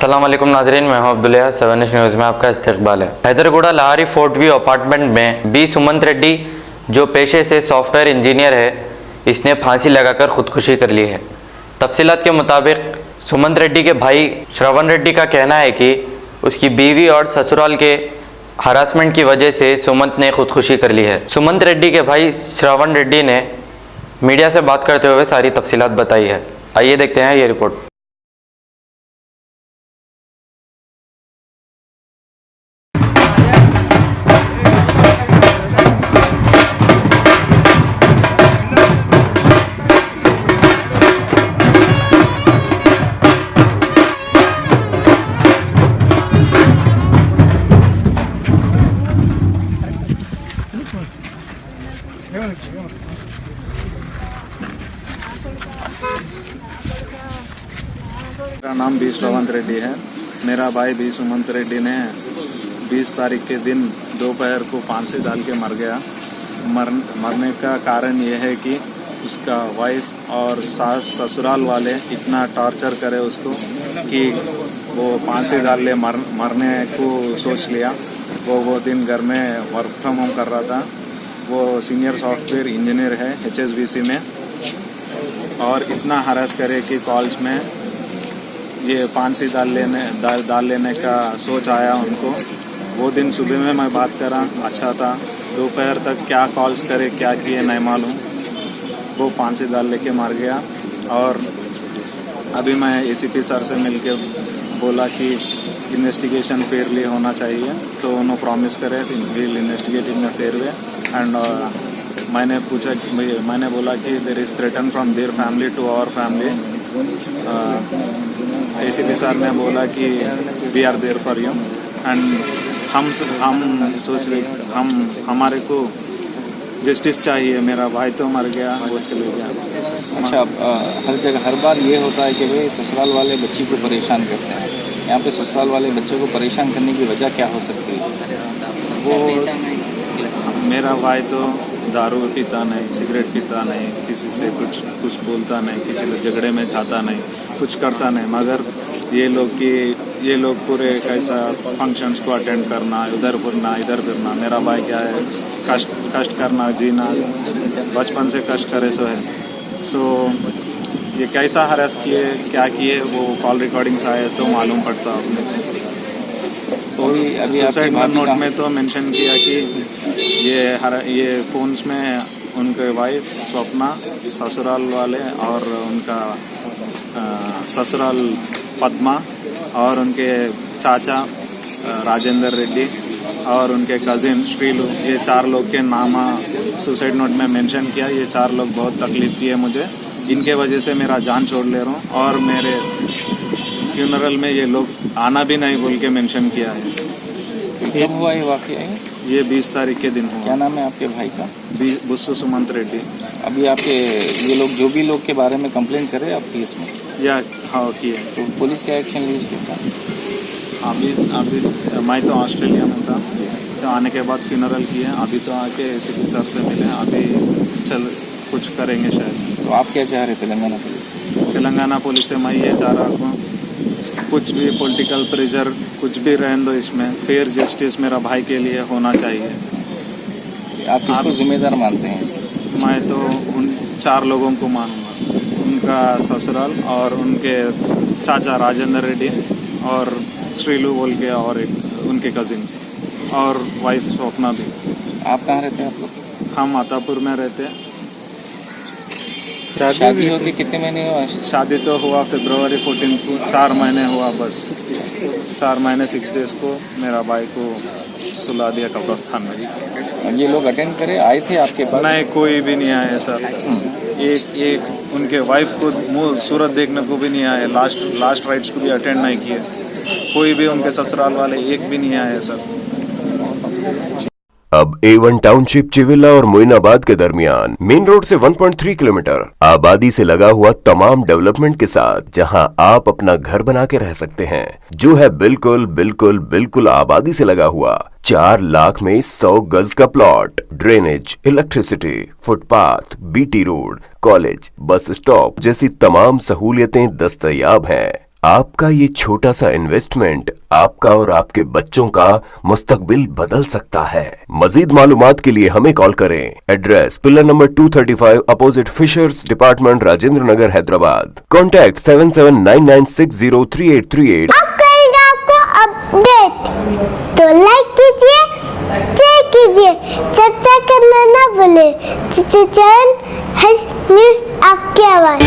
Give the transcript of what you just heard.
अस्सलाम वालेकुम नाजरीन, मैं हूं अब्दुल्ला। 7 न्यूज़ में आपका इस्तकबाल है। Hyderguda Lahori fort view apartment में बी सुमंत रेड्डी जो पेशे से सॉफ्टवेयर इंजीनियर है, इसने फांसी लगाकर खुदकुशी कर ली है। तफसीलात के मुताबिक सुमंत रेड्डी के भाई श्रवण रेड्डी का कहना है कि उसकी बीवी और ससुराल के हरासमेंट की वजह से सुमंत ने खुदकुशी कर ली है। सुमंत रेड्डी के भाई श्रवण रेड्डी ने मीडिया से बात करते हुए सारी तफसीलात बताई है। आइए देखते हैं ये रिपोर्ट। मेरा नाम बी श्रवण रेड्डी है। मेरा भाई बी सुमंत रेड्डी ने 20 तारीख के दिन दोपहर को फांसी डाल के मर गया। मरने का कारण ये है कि उसका वाइफ और सास ससुराल वाले इतना टॉर्चर करे उसको कि वो फांसी डाल ले मरने को सोच लिया। वो दिन घर में वर्क फ्रॉम होम कर रहा था। वो सीनियर सॉफ्टवेयर इंजीनियर है HSBC में, और इतना हरास करे कि कॉल्स में ये फांसी डाल लेने का सोच आया उनको। वो दिन सुबह में मैं बात करा, अच्छा था। दोपहर तक क्या कॉल्स करे क्या किए नहीं मालूम। वो फांसी डाल लेके मर गया। और अभी मैं ACP सर से मिलके बोला कि इन्वेस्टिगेशन फेयरली होना चाहिए, तो उन्होंने प्रॉमिस करे will investigate in the fair way. And मैंने बोला कि there is threaten from their family to our family. ACP sir ने बोला कि we are there for you. And हम सोच रहे हमारे को जस्टिस चाहिए। मेरा भाई तो मर गया, वो चले गया। अच्छा, हर जगह हर बार ये होता है कि भाई ससुराल वाले बच्ची को परेशान करते हैं। यहाँ पे ससुराल वाले बच्चे को परेशान करने की वजह क्या हो सकती है? वो मेरा भाई तो दारू पीता नहीं, सिगरेट पीता नहीं, किसी से कुछ बोलता नहीं, किसी को झगड़े में जाता नहीं, कुछ करता नहीं। मगर ये लोग पूरे कैसा फंक्शंस को अटेंड करना, उधर फिरना इधर फिरना। मेरा भाई क्या है, कष्ट करना, जीना, बचपन से कष्ट करे सो है। सो ये कैसा हरास किए क्या किए वो कॉल रिकॉर्डिंग्स आए तो मालूम पड़ता आपने। तो सुसाइड नोट में तो मेंशन किया कि ये फ़ोन्स में उनके वाइफ स्वप्ना, ससुराल वाले और उनका ससुराल पद्मा और उनके चाचा राजेंद्र रेड्डी और उनके कज़िन श्रीलू, ये 4 लोग के नाम सुसाइड नोट में मेंशन किया। ये 4 लोग बहुत तकलीफ़ किए मुझे, इनके वजह से मेरा जान छोड़ ले रहा हूँ। और मेरे फ्यूनरल में ये लोग आना भी नहीं बोल के मेंशन किया है। कब हुआ ये वाक़या? ये 20 तारीख के दिन हुआ। क्या नाम है आपके भाई का? बुस्सु सुमंत रेड्डी। अभी आपके ये लोग जो भी लोग के बारे में कंप्लेन करे आप पुलिस में? हाँ किए। तो पुलिस क्या एक्शन ली उसके ऊपर? अभी मैं तो ऑस्ट्रेलिया में था, तो आने के बाद फ्यूनरल किए। अभी तो आके ACP सर से मिले, अभी कुछ करेंगे शायद। तो आप क्या चाह रहे तेलंगाना पुलिस से? तेलंगाना पुलिस से मैं ये चाह रहा हूँ, कुछ भी पॉलिटिकल प्रेशर कुछ भी रहने दो, इसमें फेयर जस्टिस मेरा भाई के लिए होना चाहिए। आप किसको जिम्मेदार मानते हैं इसके? मैं तो उन 4 लोगों को मानूंगा, उनका ससुराल और उनके चाचा राजेंद्र रेड्डी और श्रीलू बोल के, और एक उनके कज़िन और वाइफ स्वप्ना भी। आप कहाँ रहते हैं आप लोग? हम मातापुर में रहते हैं। शादी होके कितने महीने हुआ? शादी तो हुआ February 14 को, 4 महीने हुआ बस। 4 महीने 6 डेज़ को मेरा भाई को सुला दिया कब्रिस्तान में। ये लोग अटेंड करे आए थे आपके पास? नहीं, कोई भी नहीं आया सर। एक उनके वाइफ को मुँह सूरत देखने को भी नहीं आए। लास्ट राइट्स को भी अटेंड नहीं किए। कोई भी उनके ससुराल वाले एक भी नहीं आए सर। अब A1 टाउनशिप चिविला और मोइनाबाद के दरमियान मेन रोड से 1.3 किलोमीटर आबादी से लगा हुआ तमाम डेवलपमेंट के साथ, जहां आप अपना घर बना के रह सकते हैं, जो है बिल्कुल आबादी से लगा हुआ। 4 लाख में 100 गज का plot, drainage, electricity, footpath, BT road, college, bus stop जैसी तमाम सहूलियतें दस्तयाब हैं। आपका ये छोटा सा इन्वेस्टमेंट आपका और आपके बच्चों का मुस्तकबिल बदल सकता है। मजीद मालूमात के लिए हमें कॉल करें। Address pillar number 235 opposite fisheries department, Rajendra Nagar, Hyderabad. Contact 7799603838। अब करेंगे आपको अपडेट, तो लाइक कीजिए, शेयर कीजिए, चर्चा करना ना भूले। चैनल न्यूज़ आपकी आवाज़।